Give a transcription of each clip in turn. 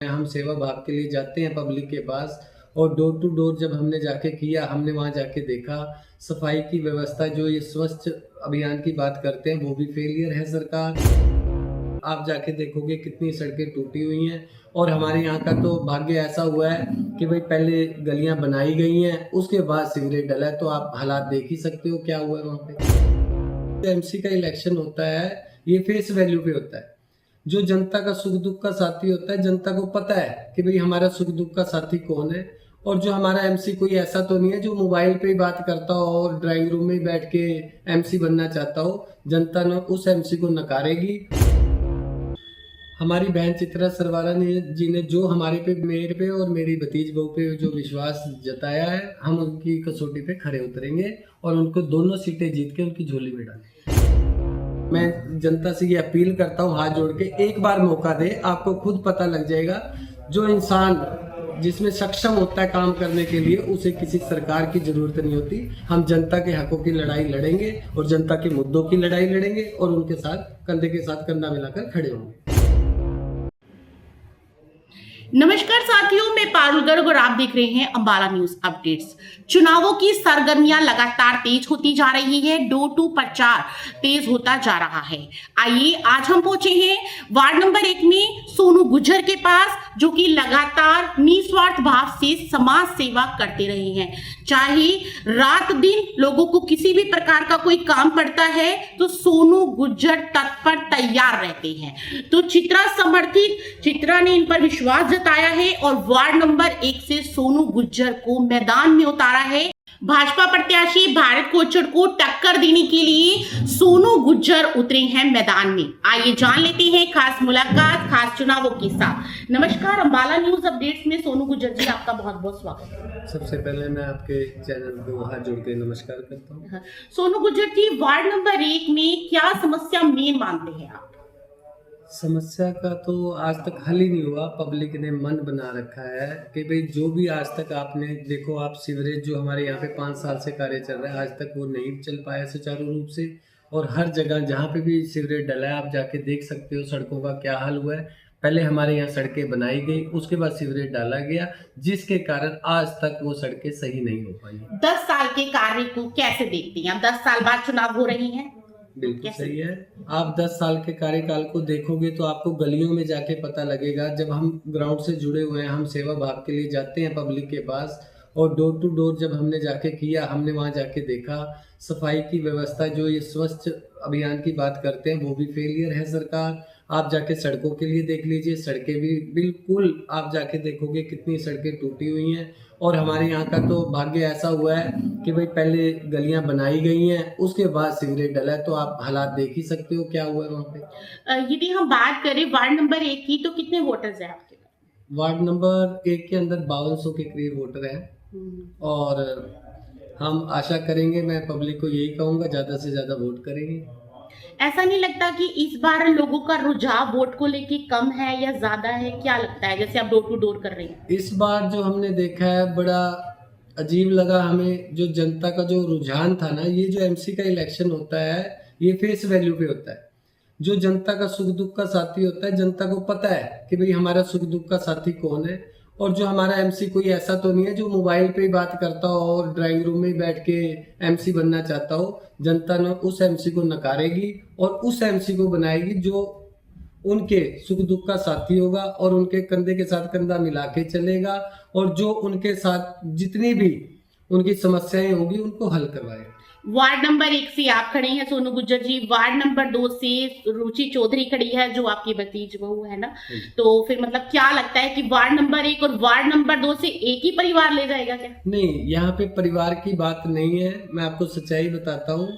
हम सेवा भाव के लिए जाते हैं पब्लिक के पास और डोर टू डोर जब हमने जाके किया, हमने वहाँ जाके देखा सफाई की व्यवस्था, जो ये स्वच्छ अभियान की बात करते हैं वो भी फेलियर है सरकार। आप जाके देखोगे कितनी सड़कें टूटी हुई हैं और हमारे यहाँ का तो भाग्य ऐसा हुआ है कि भाई पहले गलियां बनाई गई हैं, उसके बाद सीवरेज डला है, तो आप हालात देख ही सकते हो क्या हुआ है वहाँ पे। एमसी का इलेक्शन होता है, ये फेस वैल्यू पे होता है। जो जनता का सुख दुख का साथी होता है, जनता को पता है कि भाई हमारा सुख दुख का साथी कौन है। और जो हमारा एमसी कोई ऐसा तो नहीं है जो मोबाइल पे ही बात करता हो और ड्राइंग रूम में ही बैठ के एमसी बनना चाहता हो। जनता ने उस एमसी को नकारेगी। हमारी बहन चित्रा सरवारा जी ने जो हमारे पे, मेरे पे और मेरी भतीज बहू पे जो विश्वास जताया है, हम उनकी कसौटी पे खरे उतरेंगे और उनको दोनों सीटें जीत के उनकी झोली में डालेंगे। मैं जनता से ये अपील करता हूँ हाथ जोड़ के, एक बार मौका दे, आपको खुद पता लग जाएगा। जो इंसान जिसमें सक्षम होता है काम करने के लिए, उसे किसी सरकार की जरूरत नहीं होती। हम जनता के हकों की लड़ाई लड़ेंगे और जनता के मुद्दों की लड़ाई लड़ेंगे और उनके साथ कंधे के साथ कंधा मिलाकर खड़े होंगे। नमस्कार साथियों, मैं पारुल गर्ग और आप देख रहे हैं अंबाला न्यूज अपडेट्स। चुनावों की सरगर्मियां लगातार तेज होती जा रही है, डोर टू प्रचार तेज होता जा रहा है। आइए आज हम पहुंचे हैं वार्ड नंबर 1 में सोनू गुज्जर के पास, जो कि लगातार निस्वार्थ भाव से समाज सेवा करते रहे हैं। चाहे रात दिन लोगों को किसी भी प्रकार का कोई काम पड़ता है तो सोनू गुज्जर तत्पर तैयार रहते हैं। तो चित्रा समर्थित चित्रा ने इन पर विश्वास जताया है और वार्ड नंबर 1 से सोनू गुज्जर को मैदान में उतारा है। भाजपा प्रत्याशी भारत कोचर को टक्कर देने के लिए सोनू गुज्जर उतरे हैं मैदान में। आइए जान लेते हैं खास मुलाकात खास चुनावों के साथ। नमस्कार, अंबाला न्यूज अपडेट्स में सोनू गुज्जर जी, आपका बहुत बहुत स्वागत है। सबसे पहले मैं आपके चैनल को हाथ जोड़ के नमस्कार करता हूँ। सोनू गुज्जर जी, वार्ड नंबर 1 में क्या समस्या मेन मानते हैं आप? समस्या का तो आज तक हल ही नहीं हुआ। पब्लिक ने मन बना रखा है कि भाई जो भी आज तक आपने देखो, आप सीवरेज जो हमारे यहाँ पे 5 साल से कार्य चल रहा है, आज तक वो नहीं चल पाया सुचारू रूप से। और हर जगह जहाँ पे भी सीवरेज डला है, आप जाके देख सकते हो सड़कों का क्या हाल हुआ है। पहले हमारे यहाँ सड़कें बनाई गई, उसके बाद सीवरेज डाला गया, जिसके कारण आज तक वो सड़कें सही नहीं हो पाई। 10 साल के कार्य को कैसे देखती हैं आप? 10 साल बाद चुनाव हो रही हैं। बिल्कुल सही है। आप 10 साल के कार्यकाल को देखोगे तो आपको गलियों में जाके पता लगेगा। जब हम ग्राउंड से जुड़े हुए हैं, हम सेवा भाव के लिए जाते हैं पब्लिक के पास और डोर टू डोर जब हमने जाके किया, हमने वहाँ जाके देखा सफाई की व्यवस्था, जो ये स्वच्छ अभियान की बात करते हैं वो भी फेलियर है सरकार। आप जाके सड़कों के लिए देख लीजिए, सड़कें भी बिल्कुल, आप जाके देखोगे कितनी सड़कें टूटी हुई हैं। और हमारे यहाँ का तो भाग्य ऐसा हुआ है कि भाई पहले गलियां बनाई गई हैं, उसके बाद सीवरेज डला है, तो आप हालात देख ही सकते हो क्या हुआ है वहाँ पे। यदि हम बात करें वार्ड नंबर 1 की, तो कितने वोटर्स हैं आपके? वार्ड नंबर 1 के अंदर 5200 के करीब वोटर हैं और हम आशा करेंगे, मैं पब्लिक को यही कहूँगा, ज़्यादा से ज़्यादा वोट करेंगे। ऐसा नहीं लगता कि इस बार लोगों का रुझाव वोट को लेके कम है या ज्यादा है? क्या लगता है, जैसे आप डोर टू डोर कर रहे हैं? इस बार जो हमने देखा है बड़ा अजीब लगा हमें। जो जनता का जो रुझान था ना, ये जो एमसी का इलेक्शन होता है ये फेस वैल्यू पे होता है। जो जनता का सुख दुख का साथी होता है, जनता को पता है कि भाई हमारा सुख दुख का साथी कौन है। और जो हमारा एमसी कोई ऐसा तो नहीं है जो मोबाइल पे ही बात करता हो और ड्राइंग रूम में ही बैठ के एमसी बनना चाहता हो। जनता ने उस एमसी को नकारेगी और उस एमसी को बनाएगी जो उनके सुख दुख का साथी होगा और उनके कंधे के साथ कंधा मिला के चलेगा और जो उनके साथ जितनी भी उनकी समस्याएं होंगी उनको हल करवाएगा। वार्ड नंबर 1 से आप खड़े हैं सोनू गुज्जर जी, वार्ड नंबर 2 से रुचि चौधरी खड़ी है जो आपकी भतीज बहू है ना। तो फिर मतलब क्या लगता है कि वार्ड नंबर 1 और वार्ड नंबर 2 से एक ही परिवार ले जाएगा क्या? नहीं, यहाँ पे परिवार की बात नहीं है। मैं आपको सच्चाई बताता हूँ।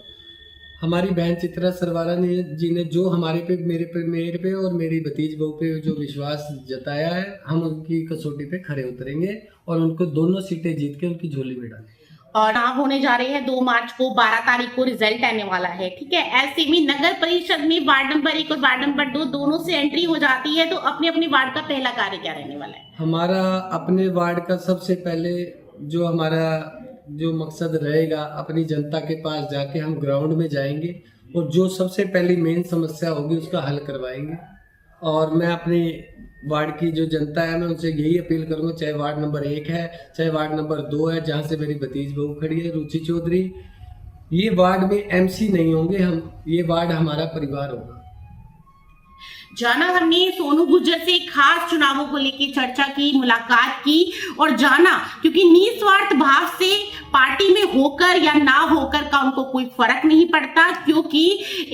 हमारी बहन चित्रा सरवारा जी ने जो हमारे पे, मेरे पे और मेरी भतीज बहू पे जो विश्वास जताया है, हम उनकी कसौटी पे खरे उतरेंगे और उनको दोनों सीटें जीत के उनकी झोली में डालेंगे। और चुनाव होने जा रहे हैं 2 मार्च को, 12 तारीख को रिजल्ट आने वाला है, ठीक है। ऐसे में नगर परिषद में वार्ड नंबर 1 और वार्ड नंबर 2 दोनों से एंट्री हो जाती है, तो अपने अपने वार्ड का पहला कार्य क्या रहने वाला है? हमारा अपने वार्ड का सबसे पहले जो हमारा जो मकसद रहेगा, अपनी जनता के पास जाके हम ग्राउंड में जाएंगे और जो सबसे पहली मेन समस्या होगी उसका हल करवाएंगे। और मैं अपनी वार्ड की जो जनता है मैं उनसे यही अपील करूंगा, चाहे वार्ड नंबर 1 है, चाहे वार्ड नंबर 2 है, जहां से मेरी भतीज बहू खड़ी है रुचि चौधरी, ये वार्ड में एमसी नहीं होंगे हम, ये वार्ड हमारा परिवार होगा। जाना हमने सोनू गुर्जर से खास चुनावों को लेकर चर्चा की, मुलाकात की और जाना क्योंकि निस्वार्थ भाव से पार्टी में होकर या ना होकर का उनको कोई फर्क नहीं पड़ता, क्योंकि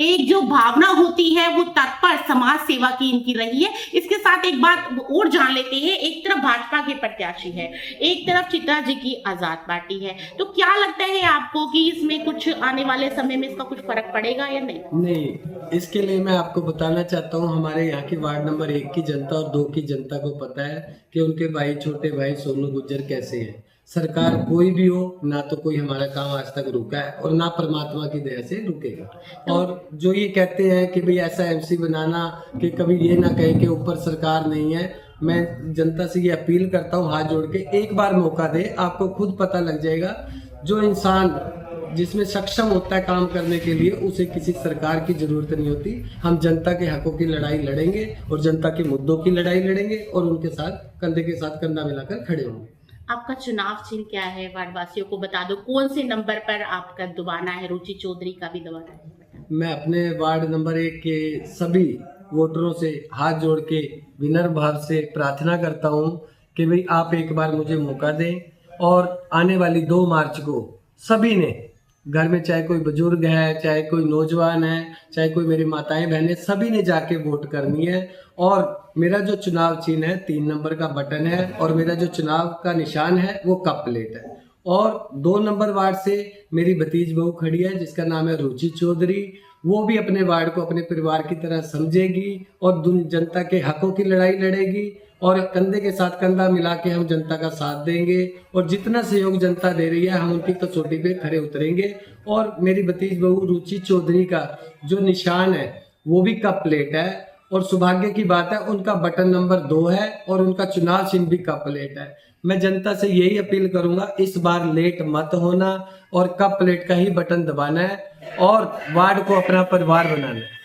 एक जो भावना होती है वो तत्पर समाज सेवा की इनकी रही है। इसके साथ एक बात और जान लेते हैं, एक तरफ भाजपा के प्रत्याशी है, एक तरफ चित्रा जी की आजाद पार्टी है, तो क्या लगता है आपको कि इसमें कुछ आने वाले समय में इसका कुछ फर्क पड़ेगा या नहीं? नहीं, इसके लिए मैं आपको बताना चाहता हूँ, हमारे यहाँ की वार्ड नंबर 1 की जनता और 2 की जनता को पता है कि उनके भाई, छोटे भाई सोनू गुर्जर कैसे हैं। सरकार कोई भी हो, ना तो कोई हमारा काम आज तक रुका है और ना परमात्मा की दया से रुकेगा। और जो ये कहते हैं कि भाई ऐसा एमसी बनाना कि कभी ये ना कहे कि ऊपर सरकार नहीं है, मैं जनता से ये अपील करता हूँ हाथ जोड़ के, एक बार मौका दे, आपको खुद पता लग जाएगा। जो इंसान जिसमें सक्षम होता है काम करने के लिए, उसे किसी सरकार की जरूरत नहीं होती। हम जनता के हकों की लड़ाई लड़ेंगे और जनता के मुद्दों की लड़ाई लड़ेंगे और उनके साथ कंधे के साथ कंधा मिलाकर खड़े होंगे। आपका चुनाव चिन्ह क्या है, वार्डवासियों को बता दो, कौन से नंबर पर आपका दबाना है? रुचि चौधरी का भी दबाना है। मैं अपने वार्ड नंबर 1 के सभी वोटरों से हाथ जोड़ के विनम्र भाव से प्रार्थना करता हूं कि भाई आप एक बार मुझे मौका दें और आने वाली 2 मार्च को सभी ने घर में, चाहे कोई बुजुर्ग है, चाहे कोई नौजवान है, चाहे कोई मेरी माताएं बहनें, सभी ने जाके वोट करनी है। और मेरा जो चुनाव चिन्ह है 3 नंबर का बटन है और मेरा जो चुनाव का निशान है वो कप प्लेट है। और 2 नंबर वार्ड से मेरी भतीज बहू खड़ी है जिसका नाम है रुचि चौधरी, वो भी अपने वार्ड को अपने परिवार की तरह समझेगी और जनता के हकों की लड़ाई लड़ेगी और कंधे के साथ कंधा मिला के हम जनता का साथ देंगे और जितना सहयोग जनता दे रही है हम उनकी कसौटी पे खड़े उतरेंगे। और मेरी भतीज बहू रुचि चौधरी का जो निशान है वो भी कप प्लेट है और सौभाग्य की बात है उनका बटन नंबर 2 है और उनका चुनाव चिन्ह भी कप प्लेट है। मैं जनता से यही अपील करूंगा, इस बार लेट मत होना और कप प्लेट का ही बटन दबाना है और वार्ड को अपना परिवार बनाना है।